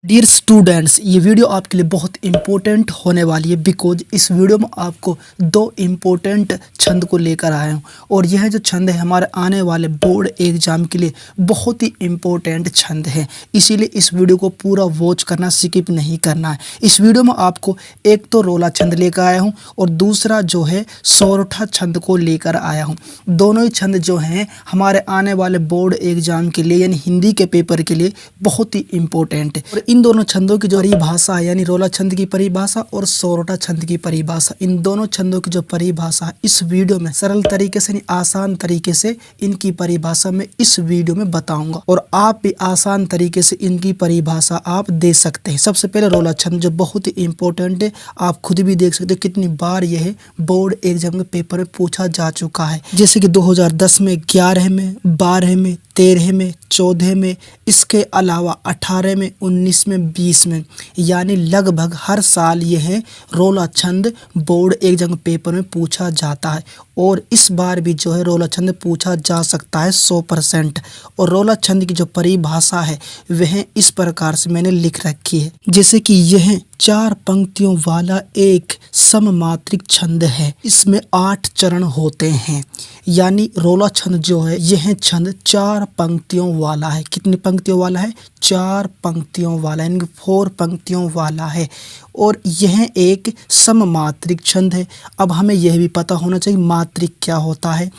Dear students, ये video आपके लिए बहुत इंपॉर्टेंट होने वाली है बिकॉज इस वीडियो में आपको दो इम्पोर्टेंट छंद को लेकर आया हूँ और यह जो छंद है हमारे आने वाले बोर्ड एग्जाम के लिए बहुत ही इम्पोर्टेंट छंद है। इसीलिए इस वीडियो को पूरा वॉच करना, स्किप नहीं करना है। इस वीडियो में आपको एक तो रोला छंद लेकर आया हूँ और दूसरा जो है सोरठा छंद को लेकर आया हूँ। दोनों ही छंद जो हैं हमारे आने वाले बोर्ड एग्जाम के लिए यानी हिंदी के पेपर के लिए बहुत ही इम्पोर्टेंट है। और इन दोनों छंदों की जो परिभाषा है यानी रोला छंद की परिभाषा और सोरठा छंद की परिभाषा, इन दोनों छंदों की जो परिभाषा है इस वीडियो में सरल तरीके से यानी आसान तरीके से इनकी परिभाषा में इस वीडियो में बताऊंगा और आप भी आसान तरीके से इनकी परिभाषा आप दे सकते हैं। सबसे पहले रोला छंद जो बहुत ही इंपॉर्टेंट है, आप खुद भी देख सकते हो कितनी बार यह बोर्ड एग्जाम के पेपर में पूछा जा चुका है। जैसे कि 2010 में, 11 में, 12 में, 13 में, 14 में, इसके अलावा 18 में, 19 में, 20 में, यानी लगभग हर साल यह रोला छंद बोर्ड एग्जाम पेपर में पूछा जाता है और इस बार भी जो है रोला छंद पूछा जा सकता है 100%। और रोला छंद की जो परिभाषा है वह इस प्रकार से मैंने लिख रखी है, जैसे कि यह 4 पंक्तियों वाला एक सममात्रिक छंद है। इसमें 8 चरण होते हैं, यानी रोला छंद जो है यह छंद 4 पंक्तियों वाला है। कितनी पंक्तियों वाला है? 4 पंक्तियों वाला, यानी 4 पंक्तियों वाला है और यह एक सममात्रिक छंद है। अब हमें यह भी पता होना चाहिए मात्रिक क्या होता है।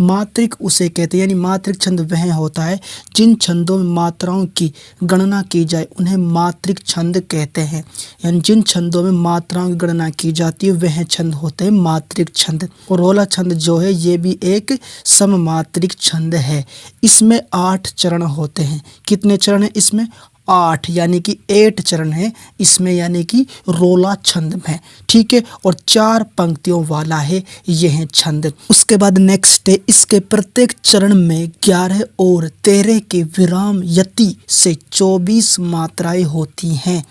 मात्रिक उसे कहते हैं, यानी मात्रिक छंद वह होता है जिन छंदों में मात्राओं की गणना की जाए उन्हें मात्रिक छंद कहते हैं। यानी जिन छंदों में मात्राओं की गणना की जाती है वह छंद होते हैं मात्रिक छंद। और रोला छंद जो है ये भी एक सममात्रिक छंद है। इसमें 8 चरण होते हैं। कितने चरण हैं इसमें? 8, यानी कि 8 चरण है इसमें, यानी कि रोला छंद में, ठीक है। और 4 पंक्तियों वाला है यह छंद। उसके बाद नेक्स्ट है, इसके प्रत्येक चरण में 11 और 13 के विराम यति से 24 मात्राएं होती हैं।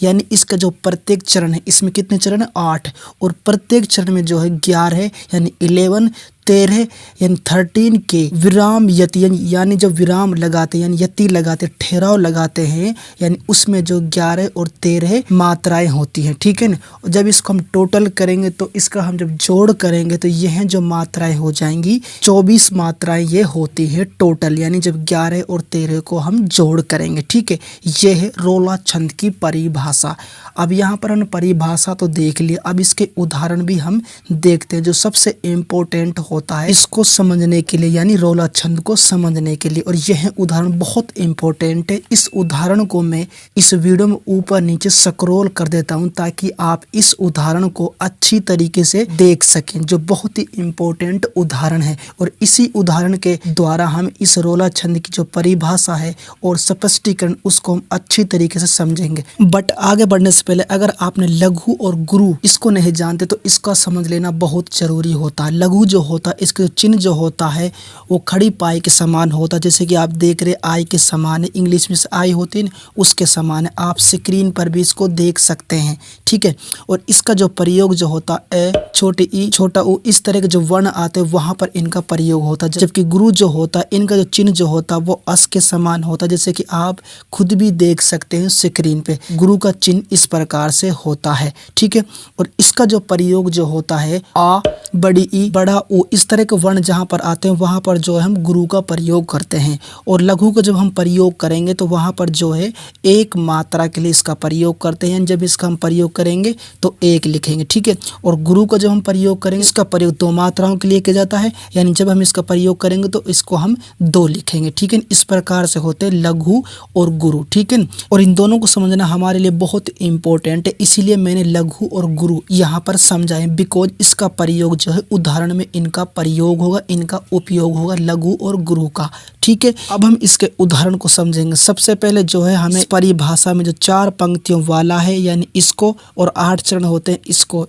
यानी इसका जो प्रत्येक चरण है, इसमें कितने चरण है? 8, और प्रत्येक चरण में जो है 11 यानी 11, 13 यानी 13 के विराम यति, यानी जब विराम लगाते हैं यानी यति लगाते, ठहराव लगाते हैं, यानी उसमें जो 11 और 13 मात्राएं होती हैं, ठीक है ना। और जब इसको हम टोटल करेंगे तो इसका हम जब जोड़ करेंगे तो यह जो मात्राएं हो जाएंगी 24 मात्राएं ये होती है टोटल, यानी जब 11 और 13 को हम जोड़ करेंगे, ठीक है। यह है रोला छंद की परिभाषा। अब यहाँ पर हमने परिभाषा तो देख लिया, अब इसके उदाहरण भी हम देखते हैं जो सबसे इम्पोर्टेंट होता है इसको समझने के लिए, यानी रोला छंद को समझने के लिए। और यह उदाहरण बहुत इम्पोर्टेंट है। इस उदाहरण को मैं इस वीडियो में ऊपर नीचे स्क्रॉल कर देता हूं ताकि आप इस उदाहरण को अच्छी तरीके से देख सकें, जो बहुत ही इम्पोर्टेंट उदाहरण है। और इसी उदाहरण के द्वारा हम इस रोला छंद की जो परिभाषा है और स्पष्टीकरण उसको हम अच्छी तरीके से समझेंगे। बट आगे बढ़ने से पहले अगर आपने लघु और गुरु इसको नहीं जानते तो इसका समझ लेना बहुत जरूरी होता है। लघु जो होता है इसके चिन्ह जो होता है वो खड़ी पाई के समान होता है, जैसे कि आप देख रहे आई के समान है, इंग्लिश में आई होती है उसके समान है। आप स्क्रीन पर भी इसको देख सकते हैं, ठीक है। और इसका जो प्रयोग जो होता है ए, छोटे ई, छोटा ऊ, इस तरह के जो वर्ण आते हैं वहां पर इनका प्रयोग होता है। जबकि गुरु जो होता है इनका जो चिन्ह जो होता है वो अस के समान होता है, जैसे कि आप खुद भी देख सकते हैं स्क्रीन पे। गुरु का चिन्ह इस प्रकार से होता है, ठीक है। और इसका जो प्रयोग जो होता है आ, बड़ी ई, बड़ा ऊ, इस तरह के वर्ण जहाँ पर आते हैं वहाँ पर जो है हम गुरु का प्रयोग करते हैं। और लघु का जब हम प्रयोग करेंगे तो वहाँ पर जो है एक मात्रा के लिए इसका प्रयोग करते हैं। जब इसका हम प्रयोग करेंगे तो 1 लिखेंगे, ठीक है। और गुरु का जब हम प्रयोग करेंगे इसका प्रयोग 2 मात्राओं के लिए किया जाता है, यानी जब हम इसका प्रयोग करेंगे तो इसको हम 2 लिखेंगे, ठीक है। इस प्रकार से होते हैं लघु और गुरु, ठीक है। और इन दोनों को समझना हमारे लिए बहुत इंपॉर्टेंट है, इसीलिए मैंने लघु और गुरु यहाँ पर समझाए बिकॉज इसका प्रयोग जो है उदाहरण में इनका प्रयोग होगा, इनका उपयोग होगा लघु और गुरु का, ठीक है। अब हम इसके उदाहरण को समझेंगे। सबसे पहले जो है हमें परिभाषा में जो 4 पंक्तियों वाला है यानी इसको, और 8 चरण होते हैं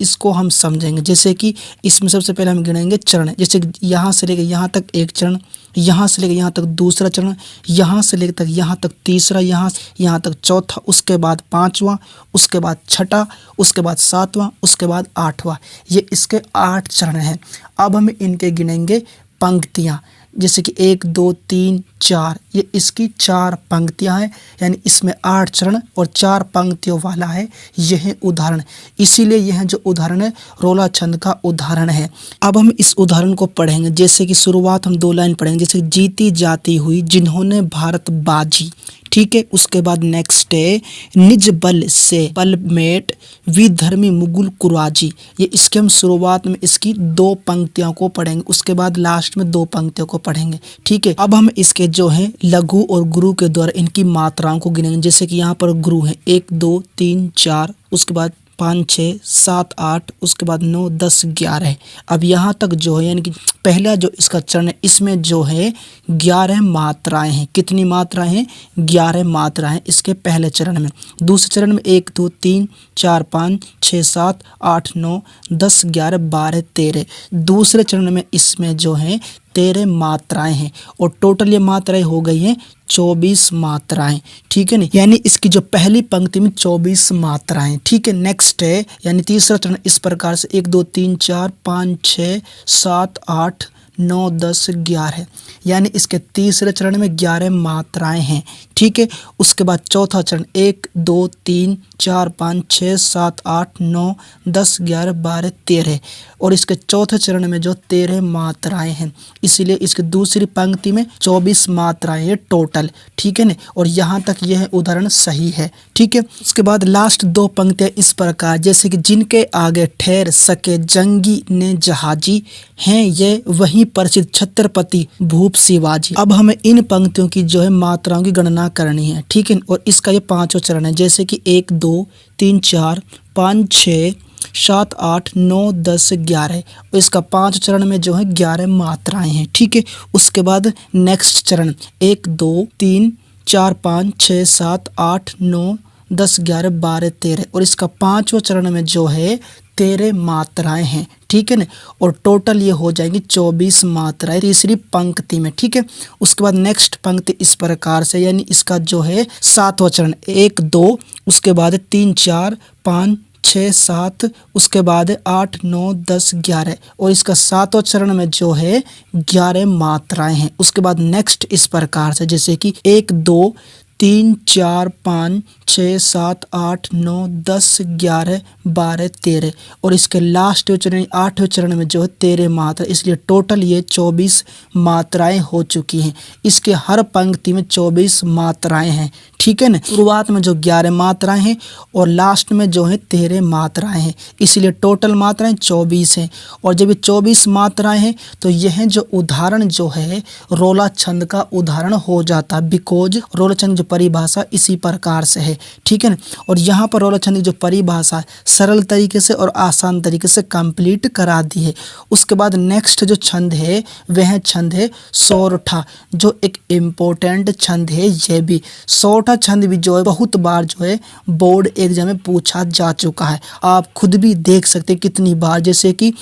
इसको हम समझेंगे। जैसे कि इसमें सबसे पहले हम गिनेंगे चरण, जैसे यहाँ से लेकर यहाँ तक 1 चरण, यहाँ से लेकर यहाँ तक दूसरा चरण, यहाँ से लेकर यहाँ तक तीसरा, यहाँ तक चौथा, उसके बाद 5वां, उसके बाद 6वां, उसके बाद 7वां, उसके बाद 8वां। ये इसके 8 चरण हैं। अब हम इनके गिनेंगे पंक्तियाँ, जैसे कि 1 2 3 4, ये इसकी 4 पंक्तियां हैं, यानी इसमें 8 चरण और 4 पंक्तियों वाला है यह उदाहरण। इसीलिए यह जो उदाहरण है रोला छंद का उदाहरण है। अब हम इस उदाहरण को पढ़ेंगे। जैसे कि शुरुआत हम 2 लाइन पढ़ेंगे, जैसे जीती जाती हुई जिन्होंने भारत बाजी, ठीक है। उसके बाद नेक्स्ट है निज बल से बलमेट विधर्मी मुगल कुराजी। ये इसके हम शुरुआत में इसकी 2 पंक्तियों को पढ़ेंगे, उसके बाद लास्ट में 2 पंक्तियों को पढ़ेंगे, ठीक है। अब हम इसके जो है लघु और गुरु के द्वारा इनकी मात्राओं को गिनेंगे। जैसे कि यहाँ पर गुरु है 1 2 3 4, उसके बाद 5 6 7 8, उसके बाद 9 10 11। अब यहाँ तक जो है यानी कि पहला जो इसका चरण है इसमें जो है 11 मात्राएं हैं। कितनी मात्राएं हैं? 11 मात्राएं इसके पहले चरण में। दूसरे चरण में 1 2 3 4 5 6 7 8 9 10 11 12 13। दूसरे चरण में इसमें जो है 13 मात्राएं हैं और टोटल ये मात्राएं हो गई हैं 24 मात्राएं, ठीक है ना। यानी इसकी जो पहली पंक्ति में 24 मात्राएं, ठीक है। नेक्स्ट है यानी तीसरा चरण इस प्रकार से 1 2 3 4 5 6 7 8 9 10 11, यानी इसके तीसरे चरण में 11 मात्राएं हैं, ठीक है। उसके बाद चौथा चरण 1 2 3 4 5 6 7 8 9 10 11 12 13 और इसके चौथे चरण में जो 13 मात्राएं हैं, इसीलिए इसकी दूसरी पंक्ति में 24 मात्राएं हैं टोटल, ठीक है ना। और यहाँ तक यह उदाहरण सही है, ठीक है। उसके बाद लास्ट 2 पंक्तियां इस प्रकार, जैसे कि जिनके आगे ठहर सके जंगी ने जहाजी, हैं ये वहीं प्रसिद्ध छत्रपति भूप शिवाजी। अब हमें इन पंक्तियों की जो है मात्राओं की गणना करनी है, ठीक है। और इसका ये 5वां चरण है, जैसे कि 1 2 3 4 5 6 7 8 9 10 11 और इसका 5 चरण में जो है 11 मात्राएं हैं, ठीक है। उसके बाद नेक्स्ट चरण 1 2 3 4 5 6 7 8 9 10 11 12 13 और इसका 5वां चरण में जो है 13 मात्राएं हैं, ठीक है ना। और टोटल ये हो जाएंगी 24 मात्राएं तीसरी पंक्ति में, ठीक है। उसके बाद नेक्स्ट पंक्ति इस प्रकार से, यानी इसका जो है 7वां चरण 1 2, उसके बाद 3 4 5 6 7, उसके बाद 8 9 10 11 और इसका 7वां चरण में जो है 11 मात्राएं हैं। उसके बाद नेक्स्ट इस प्रकार से, जैसे कि 1 2 3 4 5 6 7 8 9 10 11 12 13 और इसके लास्ट चरण 8वें चरण में जो है 13 मात्रा, इसलिए टोटल ये 24 मात्राएं हो चुकी हैं। इसके हर पंक्ति में 24 मात्राएं हैं, ठीक है ना। शुरुआत में जो 11 मात्राएं हैं और लास्ट में जो है 13 मात्राएं हैं, इसलिए टोटल मात्राएं 24 हैं। और जब ये 24 मात्राएं हैं तो यह जो उदाहरण जो है रोला छंद का उदाहरण हो जाता है, बिकॉज रोला छंद जो परिभाषा इसी प्रकार से है, ठीक है ना। और यहाँ पर रोला छंद की जो परिभाषा है सरल तरीके से और आसान तरीके से कंप्लीट करा दी है। उसके बाद नेक्स्ट जो छंद है वह छंद है सोरठा, जो एक इम्पोर्टेंट छंद है। यह भी सोरठा छंद भी जो है बहुत बार जो है बोर्ड एग्जाम में पूछा जा चुका है। आप खुद भी देख सकते हैं कितनी बार, जैसे कि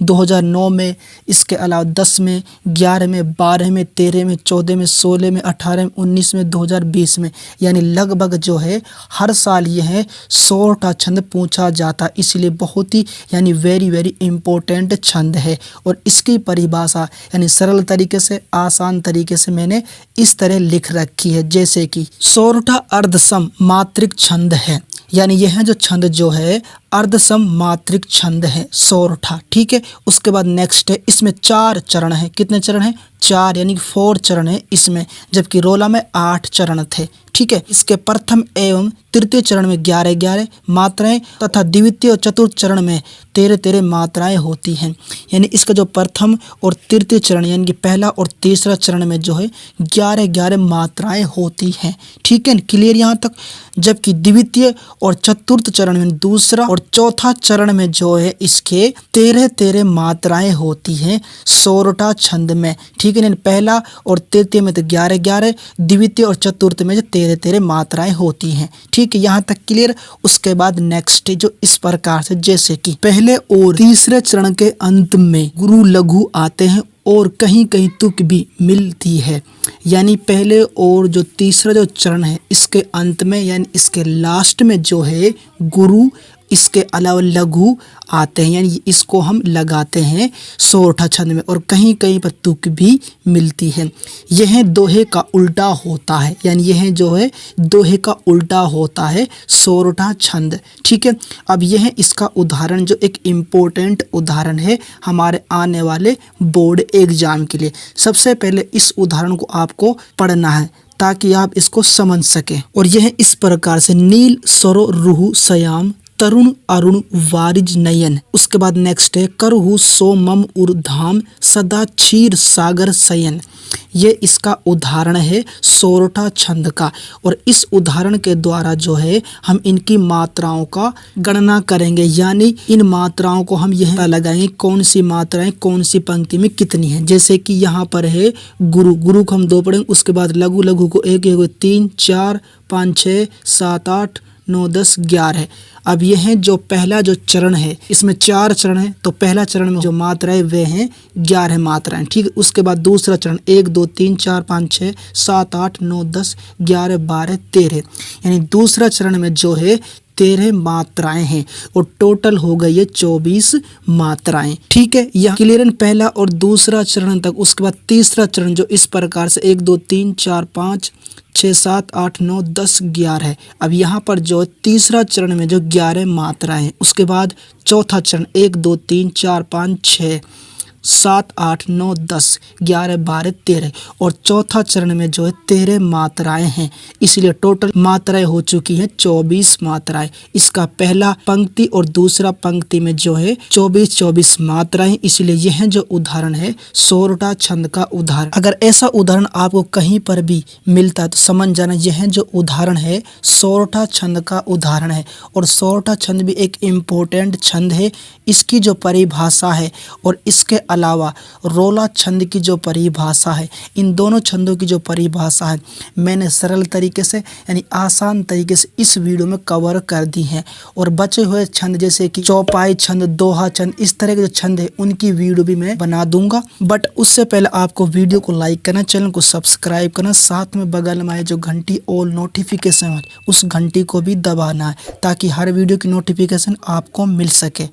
2009 में, इसके अलावा 10 में, 11 में, 12 में, 13 में, 14 में, 16 में, 18 में, 19 में, 2020 में, यानी लगभग जो है हर साल यह सोरठा छंद पूछा जाता है। इसलिए बहुत ही यानी वेरी वेरी इम्पोर्टेंट छंद है। और इसकी परिभाषा यानी सरल तरीके से आसान तरीके से मैंने इस तरह लिख रखी है, जैसे कि सोरठा अर्धसम मात्रिक छंद है, यानी यह जो छंद जो है अर्धसम मात्रिक छंद है सोरठा, ठीक है। उसके बाद नेक्स्ट है, इसमें 4 चरण है। कितने चरण हैं? 4, यानी 4 चरण है इसमें, जबकि रोला में 8 चरण थे, ठीक है। इसके प्रथम एवं तृतीय चरण में 11-11 मात्राएं तथा द्वितीय और चतुर्थ चरण में 13-13 मात्राएं होती हैं। यानी इसका जो प्रथम और तृतीय चरण यानी कि पहला और तीसरा चरण में जो है 11-11 मात्राएं होती हैं, ठीक है, क्लियर यहाँ तक। जबकि द्वितीय और चतुर्थ चरण में दूसरा और चौथा चरण में जो है इसके 13-13 मात्राएं होती हैं सोरठा छंद में, ठीक है। पहला और तृतीय में तो 11-11, द्वितीय और चतुर्थ में जो 13-13 मात्राएं होती हैं, ठीक है, यहाँ तक क्लियर। उसके बाद नेक्स्ट जो इस प्रकार से, जैसे कि पहले और तीसरे चरण के अंत में गुरु लघु आते हैं और कहीं कहीं तुक भी मिलती है। यानी पहले और जो तीसरा जो चरण है इसके अंत में यानी इसके लास्ट में जो है गुरु इसके अलावा लघु आते हैं, यानी इसको हम लगाते हैं सोरठा छंद में, और कहीं कहीं पर तुक भी मिलती है। यह दोहे का उल्टा होता है, यानी यह जो है दोहे का उल्टा होता है सोरठा छंद। ठीक है, अब यह इसका उदाहरण जो एक इम्पोर्टेंट उदाहरण है हमारे आने वाले बोर्ड एग्जाम के लिए। सबसे पहले इस उदाहरण को आपको पढ़ना है ताकि आप इसको समझ सकें। और यह इस प्रकार से नील सरो रुहु सयाम तरुण अरुण वारिज नयन। उसके बाद नेक्स्ट है करहु सो मम उर्धाम सदा क्षीर सागर शयन। ये इसका उदाहरण है सोरठा छंद का, और इस उदाहरण के द्वारा जो है हम इनकी मात्राओं का गणना करेंगे, यानी इन मात्राओं को हम यह लगाएंगे कौन सी मात्राएं कौन सी पंक्ति में कितनी है। जैसे कि यहाँ पर है गुरु, गुरु को हम 2 पढ़ेंगे, उसके बाद लघु, लघु को 1, 1 3 4 5 6 7 8 9 10 11 है। अब यह जो पहला जो चरण है इसमें 4 चरण है, तो पहला चरण में जो मात्राएं वे हैं 11 मात्राएं। ठीक है, उसके बाद दूसरा चरण 1 2 3 4 5 6 7 8 9 10 11 12 13, यानी दूसरा चरण में जो है 13 मात्राएं हैं, और टोटल हो गई है 24 मात्राएं। ठीक है, यह क्लियर है पहला और दूसरा चरण तक। उसके बाद तीसरा चरण जो इस प्रकार से 1 2 3 4 5 6 7 8 9 10 11 है। अब यहाँ पर जो तीसरा चरण में जो 11 मात्राएं हैं, उसके बाद चौथा चरण 1 2 3 4 5 6 7 8 9 10 11 12 13, और चौथा चरण में जो है 13 मात्राएं हैं, इसलिए टोटल मात्राएं हो चुकी हैं 24 मात्राएं। इसका पहला पंक्ति और दूसरा पंक्ति में जो है 24 मात्राएं, इसलिए यह जो उदाहरण है सोरठा छंद का उदाहरण। अगर ऐसा उदाहरण आपको कहीं पर भी मिलता है तो समझ जाना यह जो उदाहरण है सोरठा छंद का उदाहरण है। और सोरठा छंद भी एक इम्पोर्टेंट छंद है। इसकी जो परिभाषा है और इसके अलावा रोला छंद की जो परिभाषा है, इन दोनों छंदों की जो परिभाषा है मैंने सरल तरीके से यानी आसान तरीके से इस वीडियो में कवर कर दी है। और बचे हुए छंद जैसे कि चौपाई छंद, दोहा छंद, इस तरह के जो छंद है उनकी वीडियो भी मैं बना दूंगा। बट उससे पहले आपको वीडियो को लाइक करना, चैनल को सब्सक्राइब करना, साथ में बगल में आए जो घंटी ऑल नोटिफिकेशन है उस घंटी को भी दबाना है ताकि हर वीडियो की नोटिफिकेशन आपको मिल सके।